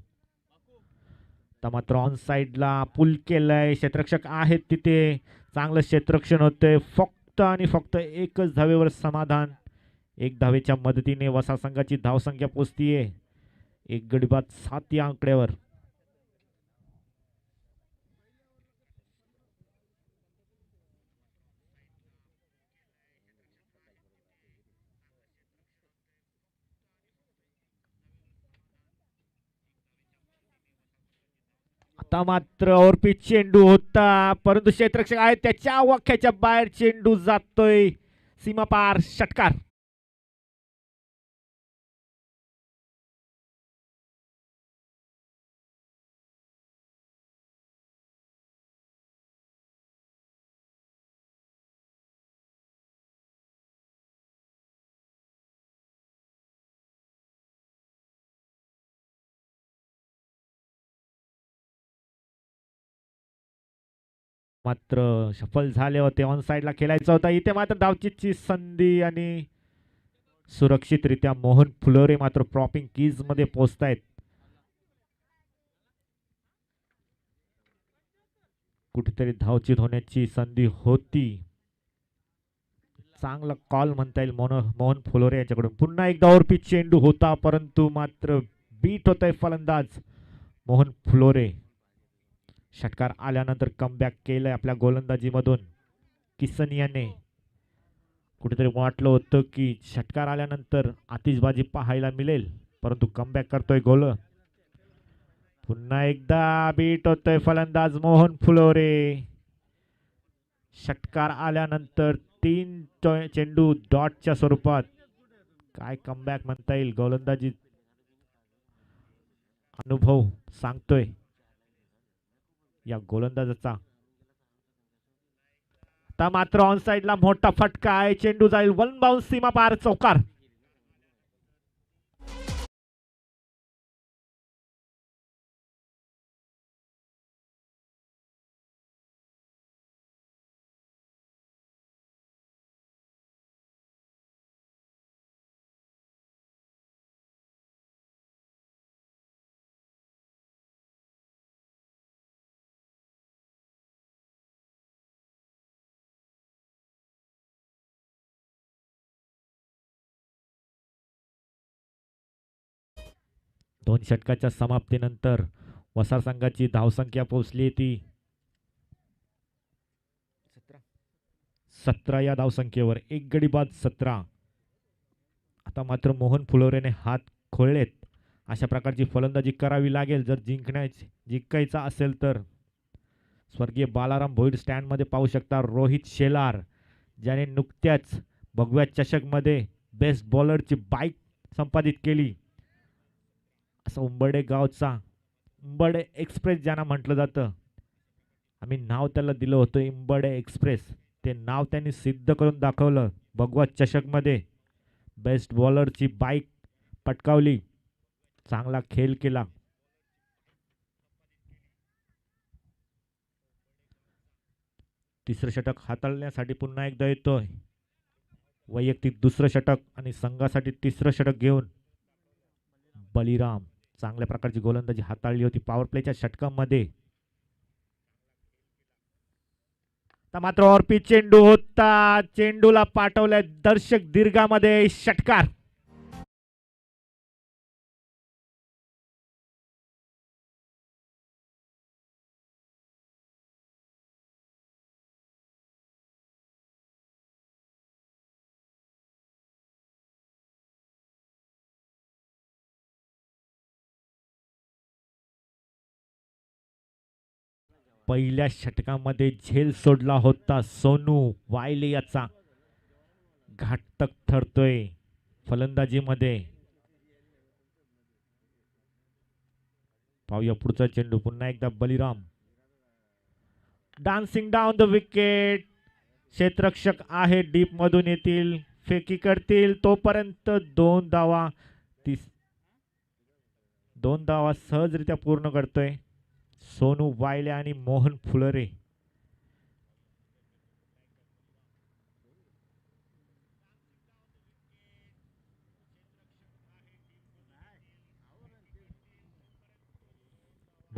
Speaker 2: तर मात्र ऑन साइडला पुल केलंय, क्षेत्ररक्षक आहेत तिथे, चांगलं क्षेत्ररक्षण होतंय. फक्त आणि फक्त एकच धावेवर समाधान. एक धावेच्या मदतीने वसा संघाची धावसंख्या पोचतीये 1 गडी बाद 7 या आकड्यावर. आता मात्र ओरपीच चेंडू होता, परंतु क्षेत्ररक्षक आहे त्याच्या वाख्याच्या बाहेर चेंडू जातोय सीमापार. षटकार. मात्र सफल झाले होते, ऑन साइडला खेळायचा होता. इथे मात्र धावचीची संधी आणि सुरक्षितरित्या मोहन फुलोरे मात्र प्रॉपिंग कीज मध्ये पोहोचतायत. कुठेतरी धावचीत होण्याची संधी होती. चांगला कॉल म्हणता येईल मोहन फुलोरे यांच्याकडून. पुन्हा एकदा ओरपीच चेंडू होता, परंतु मात्र बीट होतय फलंदाज मोहन फुलोरे. षटकार आल्यानंतर कमबॅक केलंय आपल्या गोलंदाजीमधून किसनियाने. कुठेतरी वाटलं होतं की षटकार आल्यानंतर आतिषबाजी पाहायला मिळेल, परंतु कमबॅक करतोय गोल. पुन्हा एकदा बीट होतोय फलंदाज मोहन फुलोरे. षटकार आल्यानंतर 3 चेंडू डॉटच्या स्वरूपात. काय कमबॅक म्हणता येईल, गोलंदाजी अनुभव सांगतोय या गोलंदाजाचा. आता मात्र ऑन साइडला मोठा फटका आहे, चेंडू जाईल वन बाउन्स सीमा पार. चौकार. दोन षटकाच्या समाप्तीनंतर वसार संघाची धावसंख्या पोहोचली ती 17 या धावसंख्येवर. 1 गडी बाद 17. आता मात्र मोहन फुलोरेने हात खोळलेत. अशा प्रकारची फलंदाजी करावी लागेल जर जिंकायचा असेल तर. स्वर्गीय बालाराम भोईर स्टँड मध्ये पाहू शकता रोहित शेलार, ज्याने नुकत्याच भगव्या चषक मध्ये बेस्ट बॉलरची बाईक संपादित केली. असं उंबर्डे गावचा उंबर्डे एक्सप्रेस ज्यांना म्हटलं जातं, आम्ही नाव त्याला दिलं होतं उंबर्डे एक्सप्रेस. ते नाव त्यांनी सिद्ध करून दाखवलं. भगवा चषक मध्ये बेस्ट बॉलरची बाईक पटकावली. चांगला खेळ केला. तिसरं षटक हाताळण्यासाठी पुन्हा एकदा येतोय. वैयक्तिक दुसरं षटक आणि संघासाठी तिसरं षटक घेऊन बलिराम. चांगल्या प्रकारची गोलंदाजी हाताळली होती पॉवर प्लेच्या षटकामध्ये. मात्र ऑरपी चेंडू होता, चेंडूला पाठवलाय दर्शक दीर्घामध्ये. षटकार. पहिल्या षटकामध्ये झेल सोडला होता सोनू वायले याचा. घातक ठरतोय फलंदाजीमध्ये. पाहूया पुढचा चेंडू. पुन्हा एकदा Baliram dancing down the wicket. क्षेत्ररक्षक आहे, डीप मधून येतील, फेकी करतील तोपर्यंत 2 धावा. 2 धावा सहजरित्या पूर्ण करतोय सोनू वायले आणि मोहन फुलरे.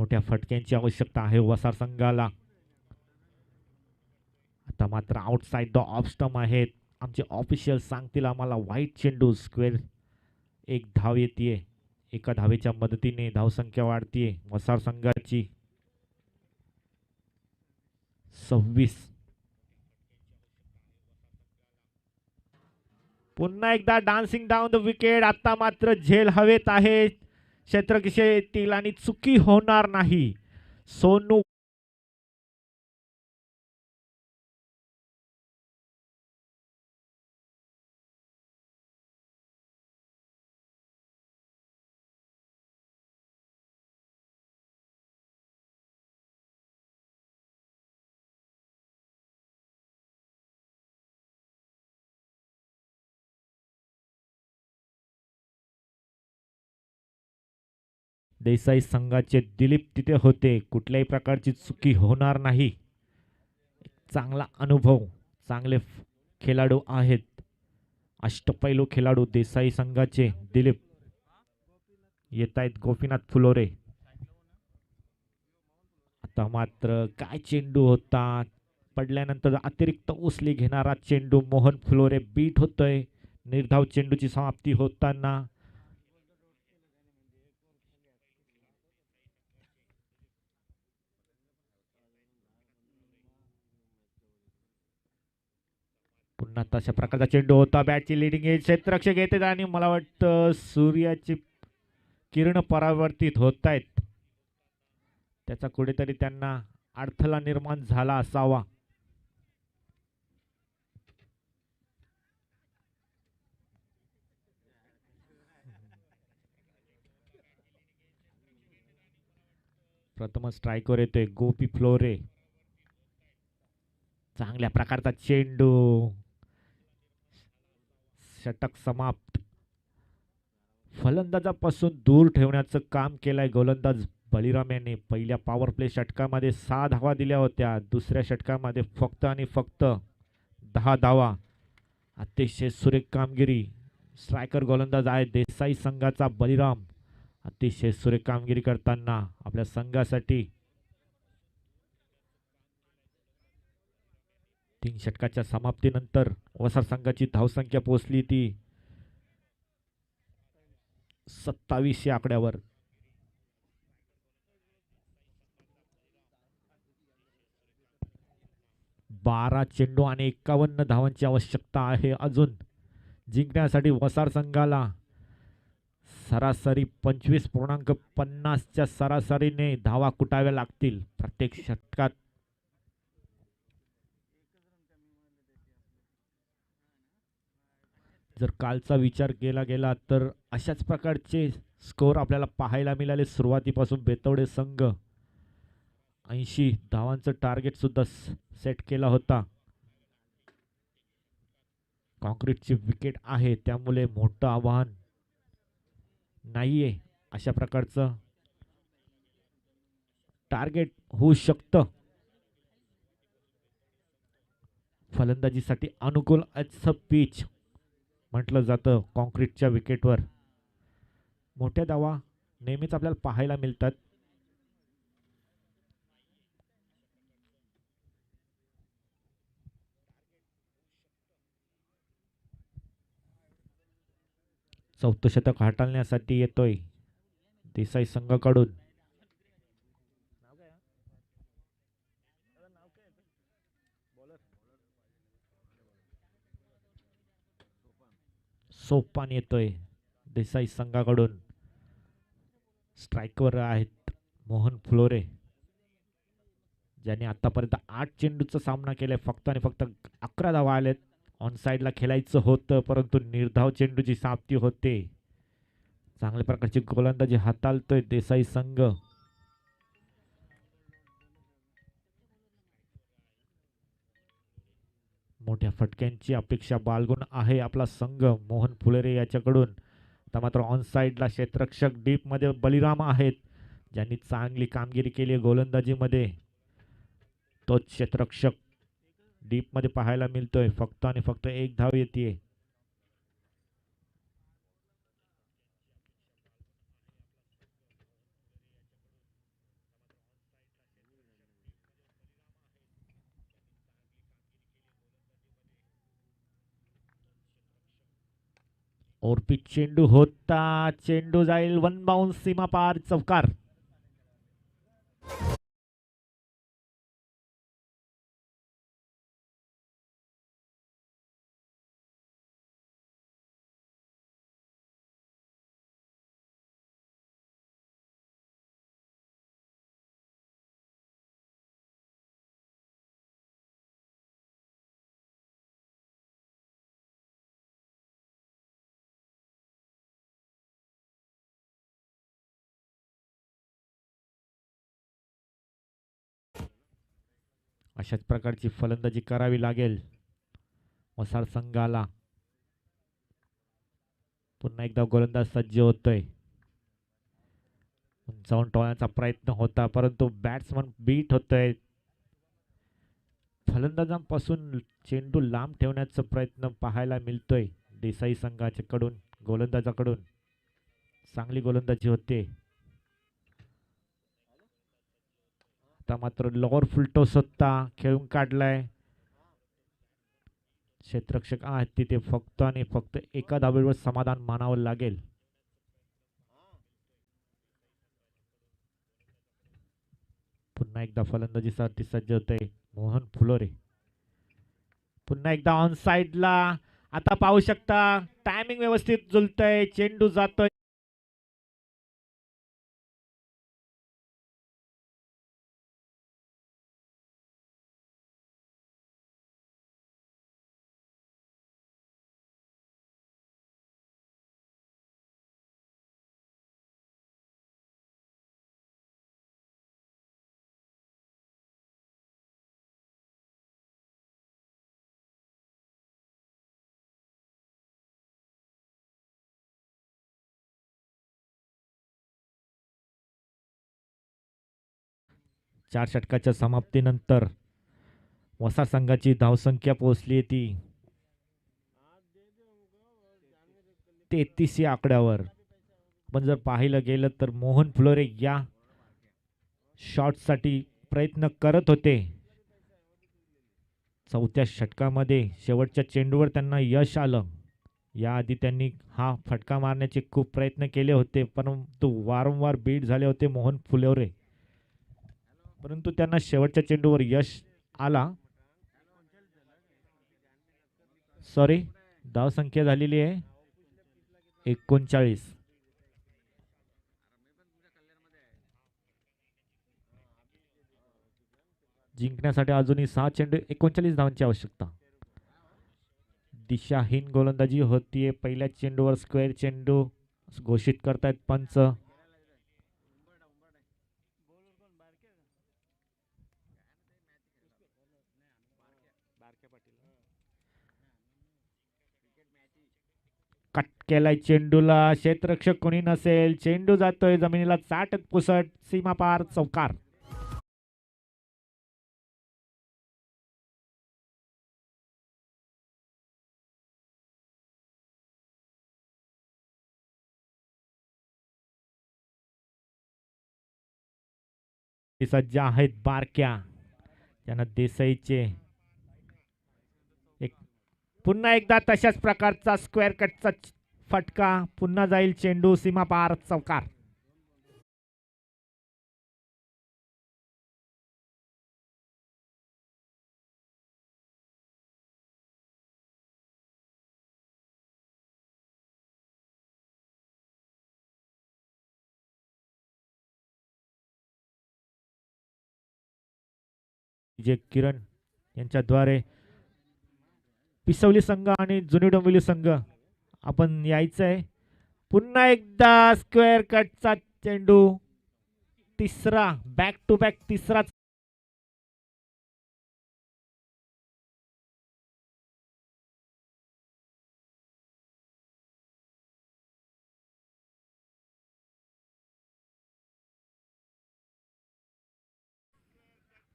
Speaker 2: मोठ्या फटक्यांची आवश्यकता आहे वसार संघाला. आता मात्र आउटसाइड द ऑफ स्टंप आहेत. आमचे ऑफिशियल सांगतील आम्हाला वाईट चेंडू स्क्वेअर. एक धाव येते. एका धावेच्या मदतीने धावसंख्या वाढतीये वसार संघाची. 26. पुन्हा एकदा डान्सिंग डाऊन द विकेट. आता मात्र झेल हवेत आहे क्षेत्ररक्षक आणि चुकी होणार नाही. सोनू देसाई संघाचे दिलीप तिथे होते. कुठल्याही प्रकारची चुकी होणार नाही. चांगला अनुभव, चांगले खेळाडू आहेत. अष्टपैलू खेळाडू देसाई संघाचे दिलीप येत आहेत. गोपीनाथ फुलोरे. आता मात्र काय चेंडू होता. पडल्यानंतर अतिरिक्त उसली घेणारा चेंडू मोहन फुलोरे बीट होतोय. निर्धाव चेंडूची समाप्ती होताना पुन्हा तशा प्रकारचा चेंडू होता. बॅटची लिडिंग एज क्षेत्ररक्षक येते आणि मला वाटतं सूर्याची किरण परावर्तित होत आहेत. त्याचा कुठेतरी त्यांना अडथळा निर्माण झाला असावा. प्रथम स्ट्राईकवर येतोय गोपी फ्लोरे. चांगल्या प्रकारचा चेंडू. षटक समाप्त. फलंदाजापासून दूर ठेवण्याचं काम केलंय गोलंदाज बळीराम यांनी. पहिल्या पॉवर प्ले षटकामध्ये 6 धावा दिल्या होत्या. दुसऱ्या षटकामध्ये फक्त आणि फक्त 10 धावा. अतिशय सुरेख कामगिरी. स्ट्रायकर गोलंदाज आहे देसाई संघाचा बळीराम. अतिशय सुरेख कामगिरी करताना आपल्या संघासाठी 3 षटकाच्या समाप्तीनंतर वसार संघाची धावसंख्या पोहोचली ती 27 या आकड्यावर. बारा चेंडू आणि 51 धावांची आवश्यकता आहे अजून जिंकण्यासाठी वसार संघाला. सरासरी 25.50च्या सरासरीने धावा कुटाव्या लागतील प्रत्येक षटकात. जर कालचा विचार केला गेला तर अशाच प्रकारचे स्कोर आपल्याला पाहायला मिळाले. सुरुवातीपासून बेतवडे संघ 80 धावांचं टार्गेट सुद्धा सेट केला होता. कॉन्क्रीटची विकेट आहे त्यामुळे मोठं आव्हान नाहीये. अशा प्रकारचं टार्गेट होऊ शकतं. फलंदाजीसाठी अनुकूल असं पिच म्हटलं जातं कॉन्क्रीटच्या विकेटवर. मोठ्या धावा नेहमीच आपल्याला पाहायला मिळतात. चौथं शतक हाताळण्यासाठी येतोय देसाई संघाकडून. सोपान येतोय देसाई संघाकडून. स्ट्राईकवर आहेत मोहन फ्लोरे ज्यांनी आतापर्यंत 8 चेंडूचा सामना केलाय. फक्त आणि फक्त 11 धावा आलेत. ऑन साइडला खेळायचं होतं परंतु निर्धाव चेंडूची समाप्ती होते. चांगल्या प्रकारची गोलंदाजी हाताळतोय देसाई संघ. मोठ्या फटक्यांची अपेक्षा बाळगून आहे आपला संघ मोहन फुलेरे याच्याकडून. आता मात्र ऑन साइडला क्षेत्ररक्षक डीप मध्ये बळीराम आहेत ज्यांनी चांगली कामगिरी केली गोलंदाजीमध्ये. तोच क्षेत्ररक्षक डीप मध्ये पाहायला मिळतोय. फक्त आणि फक्त 1 धाव येते. ओरपी चेंडू होता, चेंडू जाईल वन बाउन्स सीमा पार चौकार. अशाच प्रकारची फलंदाजी करावी लागेल वसाड संघाला. पुन्हा एकदा गोलंदाज सज्ज होतोय. उंचावून टोळण्याचा प्रयत्न होता परंतु बॅट्समन बीट होतोय. फलंदाजांपासून चेंडू लांब ठेवण्याचा प्रयत्न पाहायला मिळतोय देसाई संघाच्याकडून. गोलंदाजाकडून चांगली गोलंदाजी होते. आता मात्र लॉर फुलटॉस होता, खेळून काढलाय. क्षेत्ररक्षक आहेत तिथे फक्त आणि फक्त एका धावेवर समाधान मानावं लागेल. पुन्हा एकदा फलंदाजीसाठी सज्ज होते मोहन फुलोरे. पुन्हा एकदा ऑन साइडला. आता पाहू शकता टायमिंग व्यवस्थित जुळतंय, चेंडू जातोय. चार षटकाच्या समाप्तीनंतर वसाड संघाची धावसंख्या पोहोचली ती 33 या आकड्यावर. पण जर पाहिलं गेलं तर मोहन फुलोरे या शॉटसाठी प्रयत्न करत होते. चौथ्या षटकामध्ये शेवटच्या चेंडूवर त्यांना यश आलं. याआधी त्यांनी हा फटका मारण्याचे खूप प्रयत्न केले होते परंतु वारंवार बीट झाले होते मोहन फुलोरे. परंतु त्यांना शेवटच्या चेंडूवर यश आला. सॉरी, धावसंख्या झालेली आहे 39. जिंकण्यासाठी अजूनही 6 चेंडू 39 धावांची आवश्यकता. दिशाहीन गोलंदाजी होतीये. पहिल्या चेंडूवर स्क्वेअर चेंडू घोषित करतायत पंच. कट केलाय चेंडूला, क्षेत्ररक्षक कोणी नसेल, चेंडू जातोय जमिनीला चाटत पुसट सीमा पार चौकार. सज्ज आहेत बारक्या. त्यांना देसाईचे एक पुन्हा एकदा तशाच प्रकारचा स्क्वेअर कटचा फटका. पुन्हा जाईल चेंडू सीमा पार चौकार. जे किरण यांच्याद्वारे पिसवली संघ आणि जुनी डोंबिवली संघ आपण यायचंय. पुन्हा एकदा स्क्वेअर कटचा चेंडू. तिसरा बॅक टू बॅक तिसरा.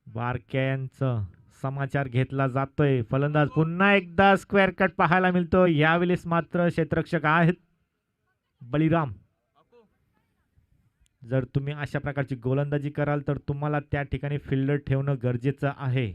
Speaker 2: बारक्यांचं समाचार घेतला जातोय. फलंदाज पुन्हा एकदा स्क्वेअर कट पाहायला मिळतो. यावेळेस मात्र क्षेत्ररक्षक आहेत बळीराम. जर तुम्ही अशा प्रकारची गोलंदाजी कराल तर तुम्हाला त्या ठिकाणी फिल्डर ठेवणं गरजेचं आहे.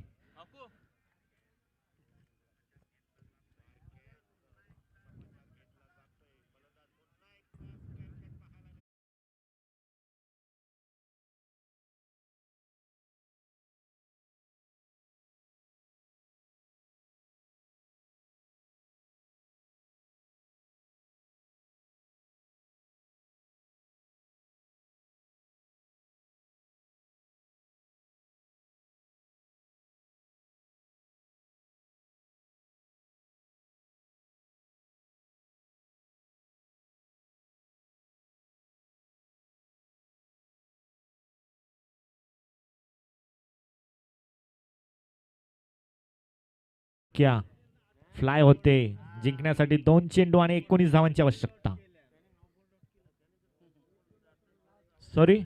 Speaker 2: धक्क्या फ्लाय होते. जिंकण्यासाठी 2 चेंडू आणि 19 धावांची आवश्यकता. सॉरी